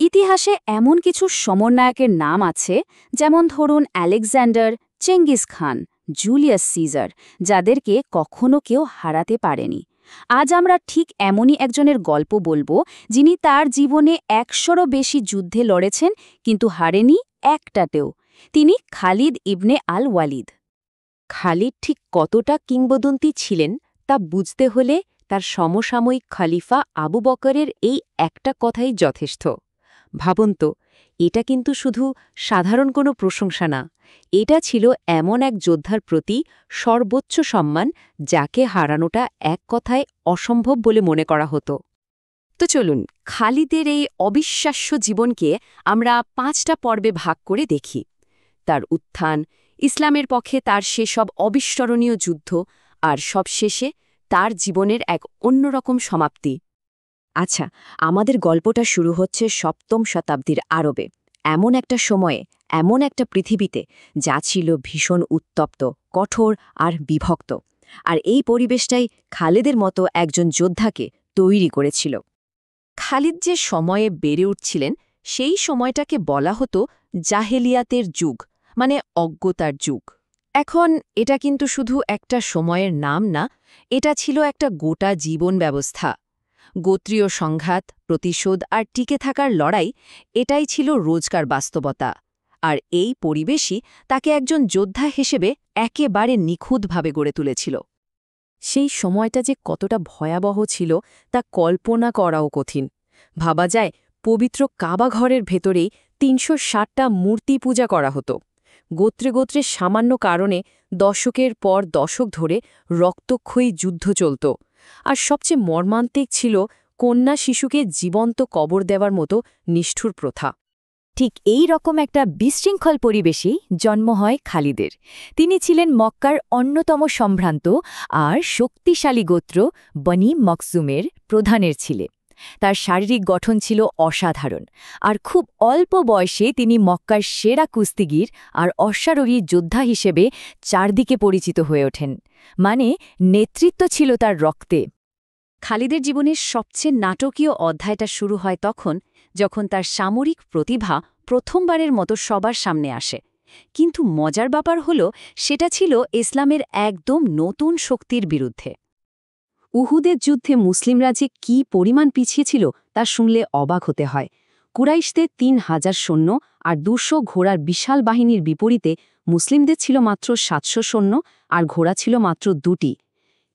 ইতিহাসে এমন কিছু সমরনায়কের নাম আছে, যেমন ধরুন Alexander, Genghis Khan, Julius Caesar, যাদেরকে কখনো কেউ হারাতে পারেনি। আজ আমরা ঠিক এমনই একজনের গল্প বলবো, যিনি তার জীবনে ১০০রও বেশি যুদ্ধে লড়েছেন, কিন্তু হারেনি একটাতেও। তিনি খালিদ ইবনে আল ওয়ালিদ। খালিদ ঠিক কতটা কিংবদন্তি ছিলেন তা বুঝতে হলে তার সমসাময়িক খলিফা আবু বকরের এই একটা কথাই যথেষ্ট। ভাবুন তো, এটা কিন্তু শুধু সাধারণ কোনো প্রশংসা না, এটা ছিল এমন এক যোদ্ধার প্রতি সর্বোচ্চ সম্মান, যাকে হারানোটা এক কথায় অসম্ভব বলে মনে করা হতো। তো চলুন খালিদের এই অবিশ্বাস্য জীবনকে আমরা ৫টা পর্বে ভাগ করে দেখি। তার উত্থান, ইসলামের পক্ষে তার সেসব অবিস্মরণীয় যুদ্ধ, আর সবশেষে তার জীবনের এক অন্যরকম সমাপ্তি। আচ্ছা, আমাদের গল্পটা শুরু হচ্ছে ৭ম শতাব্দীর আরবে, এমন একটা সময়ে, এমন একটা পৃথিবীতে যা ছিল ভীষণ উত্তপ্ত, কঠোর আর বিভক্ত। আর এই পরিবেশটাই খালিদের মতো একজন যোদ্ধাকে তৈরি করেছিল। খালিদ যে সময়ে বেড়ে উঠছিলেন, সেই সময়টাকে বলা হতো জাহেলিয়াতের যুগ, মানে অজ্ঞতার যুগ। এখন এটা কিন্তু শুধু একটা সময়ের নাম না, এটা ছিল একটা গোটা জীবন ব্যবস্থা। গোত্রীয় সংঘাত, প্রতিশোধ আর টিকে থাকার লড়াই, এটাই ছিল রোজকার বাস্তবতা। আর এই পরিবেশই তাকে একজন যোদ্ধা হিসেবে একেবারে নিখুঁতভাবে গড়ে তুলেছিল। সেই সময়টা যে কতটা ভয়াবহ ছিল তা কল্পনা করাও কঠিন। ভাবা যায়, পবিত্র কাবা ঘরের ভেতরেই ৩৬০টা মূর্তি পূজা করা হতো। গোত্রে গোত্রে সামান্য কারণে দশকের পর দশক ধরে রক্তক্ষয়ী যুদ্ধ চলত। আর সবচেয়ে মর্মান্তিক ছিল কন্যা শিশুকে জীবন্ত কবর দেওয়ার মতো নিষ্ঠুর প্রথা। ঠিক এই রকম একটা বিশৃঙ্খল পরিবেশেই জন্ম হয় খালিদের। তিনি ছিলেন মক্কার অন্যতম সম্ভ্রান্ত আর শক্তিশালী গোত্র বনি মকজুমের প্রধানের ছেলে। তার শারীরিক গঠন ছিল অসাধারণ, আর খুব অল্প বয়সে তিনি মক্কার সেরা কুস্তিগির আর অশ্বারোহী যোদ্ধা হিসেবে চারদিকে পরিচিত হয়ে ওঠেন। মানে, নেতৃত্ব ছিল তার রক্তে। খালিদের জীবনের সবচেয়ে নাটকীয় অধ্যায়টা শুরু হয় তখন, যখন তার সামরিক প্রতিভা প্রথমবারের মতো সবার সামনে আসে। কিন্তু মজার ব্যাপার হল, সেটা ছিল ইসলামের একদম নতুন শক্তির বিরুদ্ধে। উহুদের যুদ্ধে মুসলিমরা যে কী পরিমাণ পিছিয়ে ছিল তা শুনলে অবাক হতে হয়। কুরাইশদের ৩,০০০ সৈন্য আর ২০০ ঘোড়ার বিশাল বাহিনীর বিপরীতে মুসলিমদের ছিল মাত্র ৭০০ সৈন্য আর ঘোড়া ছিল মাত্র ২টি।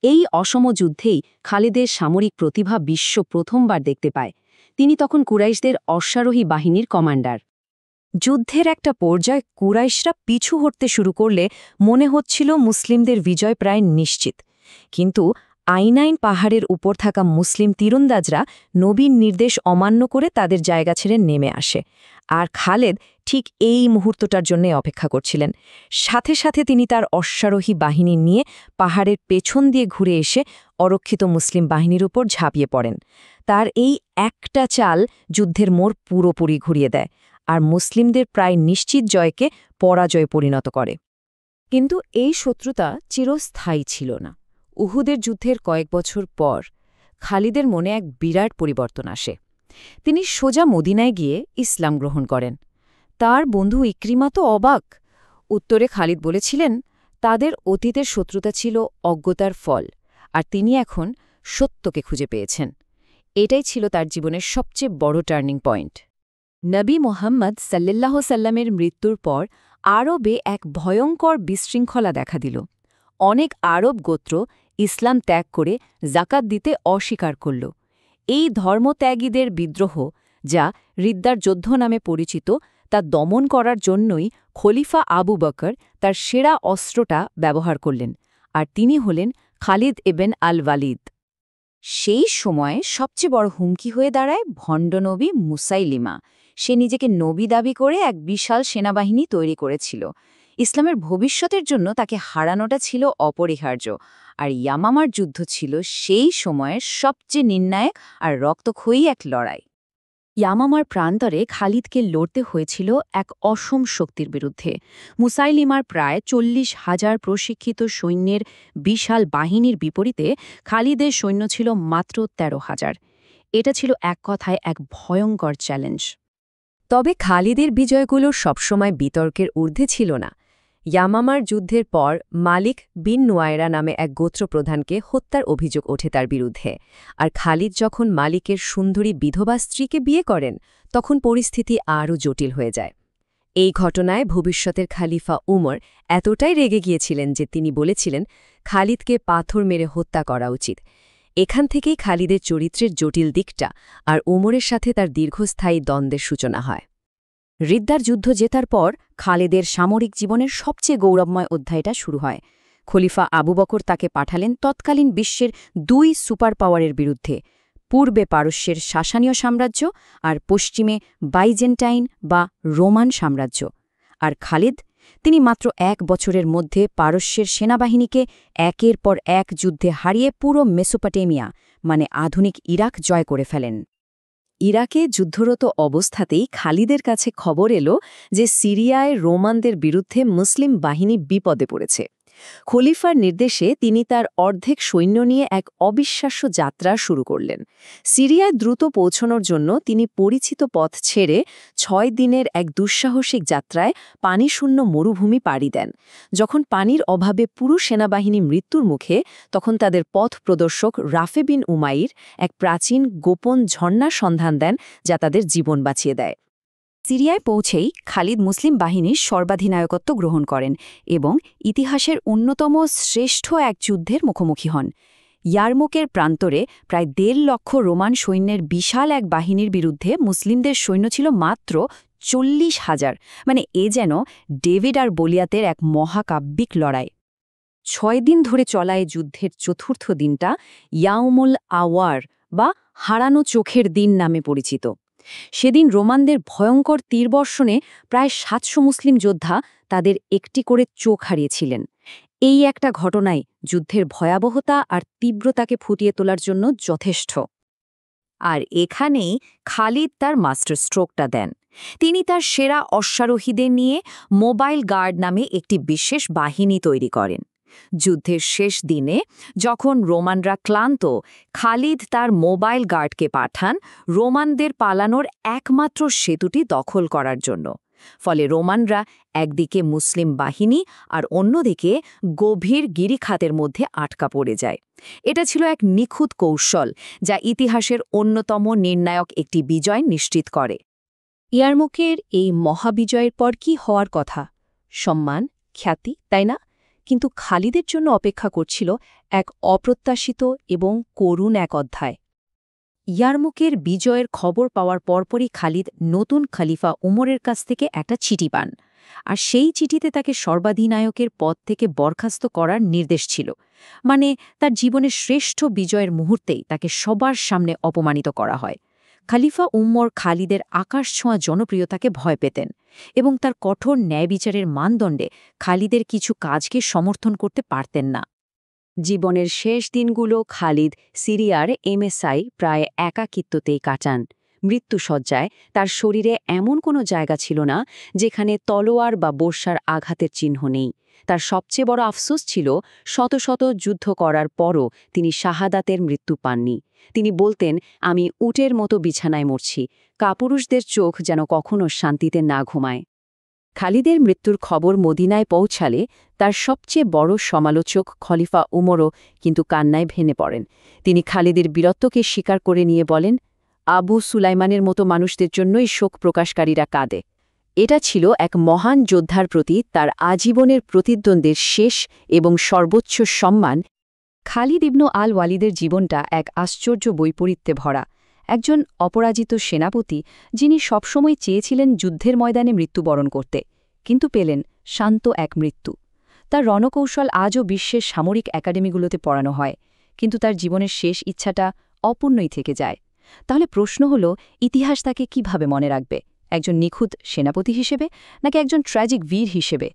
এই অসম যুদ্ধেই খালিদের সামরিক প্রতিভা বিশ্ব প্রথমবার দেখতে পায়। তিনি তখন কুরাইশদের অশ্বারোহী বাহিনীর কমান্ডার। যুদ্ধের একটা পর্যায়ে কুরাইশরা পিছু হটতে শুরু করলে মনে হচ্ছিল মুসলিমদের বিজয় প্রায় নিশ্চিত। কিন্তু আইনাইন পাহাড়ের উপর থাকা মুসলিম তীরন্দাজরা নবীর নির্দেশ অমান্য করে তাদের জায়গা ছেড়ে নেমে আসে। আর খালেদ ঠিক এই মুহূর্তটার জন্য অপেক্ষা করছিলেন। সাথে সাথে তিনি তার অশ্বারোহী বাহিনী নিয়ে পাহাড়ের পেছন দিয়ে ঘুরে এসে অরক্ষিত মুসলিম বাহিনীর উপর ঝাঁপিয়ে পড়েন। তার এই একটা চাল যুদ্ধের মোড় পুরোপুরি ঘুরিয়ে দেয়, আর মুসলিমদের প্রায় নিশ্চিত জয়কে পরাজয়ে পরিণত করে। কিন্তু এই শত্রুতা চিরস্থায়ী ছিল না। উহুদের যুদ্ধের কয়েক বছর পর খালিদের মনে এক বিরাট পরিবর্তন আসে। তিনি সোজা মদিনায় গিয়ে ইসলাম গ্রহণ করেন। তার বন্ধু ইকরিমা তো অবাক। উত্তরে খালিদ বলেছিলেন, তাদের অতীতের শত্রুতা ছিল অজ্ঞতার ফল, আর তিনি এখন সত্যকে খুঁজে পেয়েছেন। এটাই ছিল তার জীবনের সবচেয়ে বড় টার্নিং পয়েন্ট। নবী মোহাম্মদ সাল্লাল্লাহু আলাইহি ওয়াসাল্লামের মৃত্যুর পর আরবে এক ভয়ঙ্কর বিশৃঙ্খলা দেখা দিল। অনেক আরব গোত্র ইসলাম ত্যাগ করে জাকাত দিতে অস্বীকার করল। এই ধর্মত্যাগীদের বিদ্রোহ, যা রিদ্দার যুদ্ধ নামে পরিচিত, তা দমন করার জন্যই খলিফা আবু বকর তার সেরা অস্ত্রটা ব্যবহার করলেন, আর তিনি হলেন খালিদ ইবন আল ওয়ালিদ। সেই সময়ে সবচেয়ে বড় হুমকি হয়ে দাঁড়ায় ভণ্ডনবী মুসাইলিমা। সে নিজেকে নবী দাবি করে এক বিশাল সেনাবাহিনী তৈরি করেছিল। ইসলামের ভবিষ্যতের জন্য তাকে হারানোটা ছিল অপরিহার্য। আর ইয়ামামার যুদ্ধ ছিল সেই সময়ের সবচেয়ে নির্ণায়ক আর রক্তক্ষয়ী এক লড়াই। ইয়ামামার প্রান্তরে খালিদকে লড়তে হয়েছিল এক অসম শক্তির বিরুদ্ধে। মুসাইলিমার প্রায় ৪০,০০০ প্রশিক্ষিত সৈন্যের বিশাল বাহিনীর বিপরীতে খালিদের সৈন্য ছিল মাত্র ১৩,০০০। এটা ছিল এক কথায় এক ভয়ঙ্কর চ্যালেঞ্জ। তবে খালিদের বিজয়গুলো সবসময় বিতর্কের ঊর্ধ্বে ছিল না। ইয়ামামার যুদ্ধের পর মালিক বিন নুয়ায়রা নামে এক গোত্রপ্রধানকে হত্যার অভিযোগ ওঠে তার বিরুদ্ধে, আর খালিদ যখন মালিকের সুন্দরী বিধবা স্ত্রীকে বিয়ে করেন তখন পরিস্থিতি আরও জটিল হয়ে যায়। এই ঘটনায় ভবিষ্যতের খালিফা উমর এতটাই রেগে গিয়েছিলেন যে তিনি বলেছিলেন খালিদকে পাথর মেরে হত্যা করা উচিত। এখান থেকেই খালিদের চরিত্রের জটিল দিকটা আর উমরের সাথে তার দীর্ঘস্থায়ী দ্বন্দ্বের সূচনা হয়। রিদ্দার যুদ্ধ জেতার পর খালেদের সামরিক জীবনের সবচেয়ে গৌরবময় অধ্যায়টা শুরু হয়। খলিফা আবু বকর তাকে পাঠালেন তৎকালীন বিশ্বের 2 সুপার পাওয়ারের বিরুদ্ধে, পূর্বে পারস্যের সাসানীয় সাম্রাজ্য আর পশ্চিমে বাইজেন্টাইন বা রোমান সাম্রাজ্য। আর খালিদ, তিনি মাত্র 1 বছরের মধ্যে পারস্যের সেনাবাহিনীকে একের পর এক যুদ্ধে হারিয়ে পুরো মেসোপটেমিয়া মানে আধুনিক ইরাক জয় করে ফেলেন। ইরাকে যুদ্ধরত অবস্থাতেই খালিদের কাছে খবর এলো যে সিরিয়ায় রোমানদের বিরুদ্ধে মুসলিম বাহিনী বিপদে পড়েছে। খলিফার নির্দেশে তিনি তার অর্ধেক সৈন্য নিয়ে এক অবিশ্বাস্য যাত্রা শুরু করলেন। সিরিয়ায় দ্রুত পৌঁছানোর জন্য তিনি পরিচিত পথ ছেড়ে 6 দিনের এক দুঃসাহসিক যাত্রায় পানিশূন্য মরুভূমি পাড়ি দেন। যখন পানির অভাবে পুরো সেনাবাহিনী মৃত্যুর মুখে, তখন তাদের পথ প্রদর্শক রাফে বিন উমাইর এক প্রাচীন গোপন ঝর্ণার সন্ধান দেন যা তাদের জীবন বাঁচিয়ে দেয়। সিরিয়ায় পৌঁছেই খালিদ মুসলিম বাহিনীর সর্বাধিনায়কত্ব গ্রহণ করেন এবং ইতিহাসের অন্যতম শ্রেষ্ঠ এক যুদ্ধের মুখোমুখি হন। ইয়ারমুকের প্রান্তরে প্রায় 1.5 লক্ষ রোমান সৈন্যের বিশাল এক বাহিনীর বিরুদ্ধে মুসলিমদের সৈন্য ছিল মাত্র 40,000। মানে এ যেন ডেভিড আর গলিয়াতের এক মহাকাব্যিক লড়াই। 6 দিন ধরে চলা এই যুদ্ধের চতুর্থ দিনটা ইয়াউমুল আওয়ার বা হারানো চোখের দিন নামে পরিচিত। সেদিন রোমানদের ভয়ঙ্কর তীরবর্ষণে প্রায় 700 মুসলিম যোদ্ধা তাদের একটি করে চোখ হারিয়েছিলেন। এই একটা ঘটনাই যুদ্ধের ভয়াবহতা আর তীব্রতাকে ফুটিয়ে তোলার জন্য যথেষ্ট। আর এখানেই খালিদ তার মাস্টার স্ট্রোকটা দেন। তিনি তার সেরা অশ্বারোহীদের নিয়ে মোবাইল গার্ড নামে একটি বিশেষ বাহিনী তৈরি করেন। যুদ্ধের শেষ দিনে যখন রোমানরা ক্লান্ত, খালিদ তার মোবাইল গার্ডকে পাঠান রোমানদের পালানোর একমাত্র সেতুটি দখল করার জন্য। ফলে রোমানরা একদিকে মুসলিম বাহিনী আর অন্যদিকে গভীর গিরিখাতের মধ্যে আটকা পড়ে যায়। এটা ছিল এক নিখুঁত কৌশল যা ইতিহাসের অন্যতম নির্ণায়ক একটি বিজয় নিশ্চিত করে। ইয়ারমুকের এই মহাবিজয়ের পর কি হওয়ার কথা? সম্মান, খ্যাতি, তাই না? কিন্তু খালিদের জন্য অপেক্ষা করছিল এক অপ্রত্যাশিত এবং করুণ এক অধ্যায়। ইয়ারমুকের বিজয়ের খবর পাওয়ার পরপরই খালিদ নতুন খলিফা উমরের কাছ থেকে একটা চিঠি পান, আর সেই চিঠিতে তাকে সর্বাধিনায়কের পদ থেকে বরখাস্ত করার নির্দেশ ছিল। মানে তার জীবনের শ্রেষ্ঠ বিজয়ের মুহূর্তেই তাকে সবার সামনে অপমানিত করা হয়। খলিফা উমর খালিদের আকাশছোঁয়া জনপ্রিয়তাকে ভয় পেতেন এবং তার কঠোর ন্যায় বিচারের মানদণ্ডে খালিদের কিছু কাজকে সমর্থন করতে পারতেন না। জীবনের শেষ দিনগুলো খালিদ সিরিয়ার এমএসআই প্রায় একাকিত্বতেই কাটান। মৃত্যুসজ্জায় তার শরীরে এমন কোনো জায়গা ছিল না যেখানে তলোয়ার বা বর্ষার আঘাতের চিহ্ন নেই। তার সবচেয়ে বড় আফসোস ছিল শত শত যুদ্ধ করার পরও তিনি শাহাদাতের মৃত্যু পাননি। তিনি বলতেন, আমি উটের মতো বিছানায় মরছি, কাপুরুষদের চোখ যেন কখনো শান্তিতে না ঘুমায়। খালিদের মৃত্যুর খবর মদিনায় পৌঁছালে তার সবচেয়ে বড় সমালোচক খলিফা উমরও কিন্তু কান্নায় ভেঙে পড়েন। তিনি খালিদের বীরত্বকে স্বীকার করে নিয়ে বলেন, আবু সুলাইমানের মতো মানুষদের জন্যই শোক প্রকাশকারীরা কাঁদে। এটা ছিল এক মহান যোদ্ধার প্রতি তার আজীবনের প্রতিদ্বন্দ্বের শেষ এবং সর্বোচ্চ সম্মান। খালিদ ইবনু আল ওয়ালিদের জীবনটা এক আশ্চর্য বৈপরীত্যে ভরা। একজন অপরাজিত সেনাপতি যিনি সবসময় চেয়েছিলেন যুদ্ধের ময়দানে মৃত্যুবরণ করতে, কিন্তু পেলেন শান্ত এক মৃত্যু। তার রণকৌশল আজও বিশ্বের সামরিক একাডেমিগুলোতে পড়ানো হয়, কিন্তু তার জীবনের শেষ ইচ্ছাটা অপূর্ণই থেকে যায়। তাহলে প্রশ্ন হল, ইতিহাস তাকে কিভাবে মনে রাখবে? একজন নিখুঁত সেনাপতি হিসেবে নাকি একজন ট্র্যাজিক বীর হিসেবে?